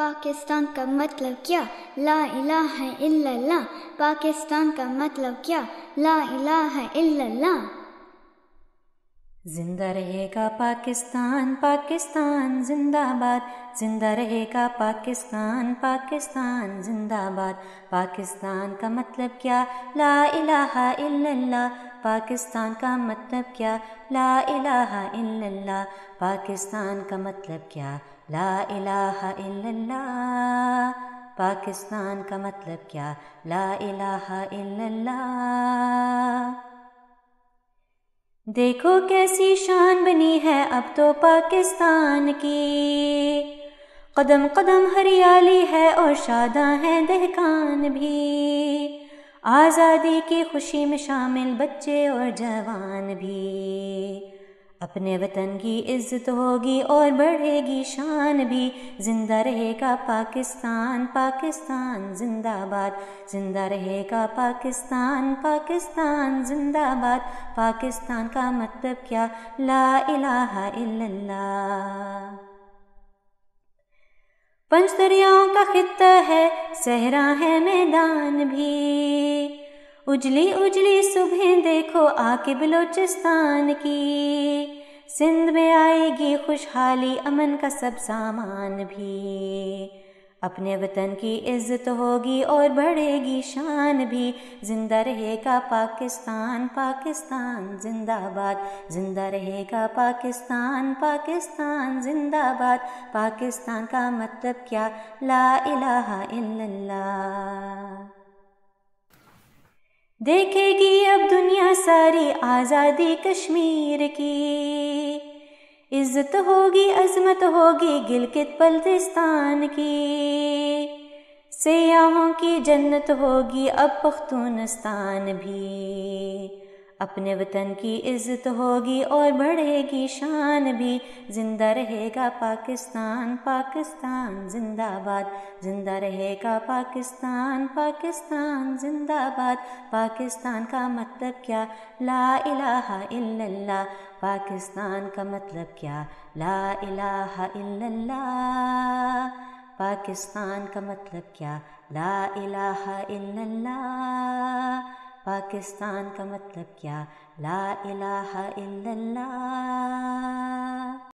पाकिस्तान का मतलब क्या? ला इलाहा इल्लल्लाह। पाकिस्तान का मतलब क्या? ला इलाहा इल्लल्लाह। जिंदा रहेगा पाकिस्तान, पाकिस्तान जिंदाबाद। जिंदा रहेगा पाकिस्तान, पाकिस्तान जिंदाबाद। पाकिस्तान का मतलब क्या? ला इलाहा इल्लल्लाह। पाकिस्तान का मतलब क्या? ला इलाहा इल्लल्लाह। पाकिस्तान का मतलब क्या? ला इलाहा इल्लल्लाह। पाकिस्तान का मतलब क्या? ला इलाहा इल्लल्लाह। देखो कैसी शान बनी है अब तो पाकिस्तान की, कदम कदम हरियाली है और शादां हैं दहकान भी। आज़ादी की खुशी में शामिल बच्चे और जवान भी। अपने वतन की इज्जत होगी और बढ़ेगी शान भी। जिंदा रहेगा पाकिस्तान, पाकिस्तान जिंदाबाद। जिंदा रहेगा पाकिस्तान, पाकिस्तान जिंदाबाद। पाकिस्तान का मतलब क्या? ला इलाहा इल्लल्लाह। पंच दरियाओं का खित्ता है, सहरा है मैदान भी। उजली उजली सुबह देखो आके बलोचिस्तान की। सिंध में आएगी खुशहाली, अमन का सब सामान भी। अपने वतन की इज्जत होगी और बढ़ेगी शान भी। जिंदा रहेगा पाकिस्तान, पाकिस्तान जिंदाबाद। जिंदा रहेगा पाकिस्तान, पाकिस्तान जिंदाबाद। पाकिस्तान का मतलब क्या? ला इलाहा इल्लल्लाह। देखेगी अब दुनिया सारी आज़ादी कश्मीर की। इज्जत होगी, अजमत होगी गिलगित बल्तिस्तान की। सयाहों की जन्नत होगी अब पख्तूनस्तान भी। अपने वतन की इज्जत होगी और बढ़ेगी शान भी। जिंदा रहेगा पाकिस्तान, पाकिस्तान जिंदाबाद। जिंदा रहेगा पाकिस्तान, पाकिस्तान जिंदाबाद। पाकिस्तान का मतलब क्या? ला इलाहा इल्लल्लाह। पाकिस्तान का मतलब क्या? ला इलाहा इल्लल्लाह। पाकिस्तान का मतलब क्या? ला इलाहा इल्लल्लाह। पाकिस्तान का मतलब क्या? ला इलाहा इल्लल्लाह।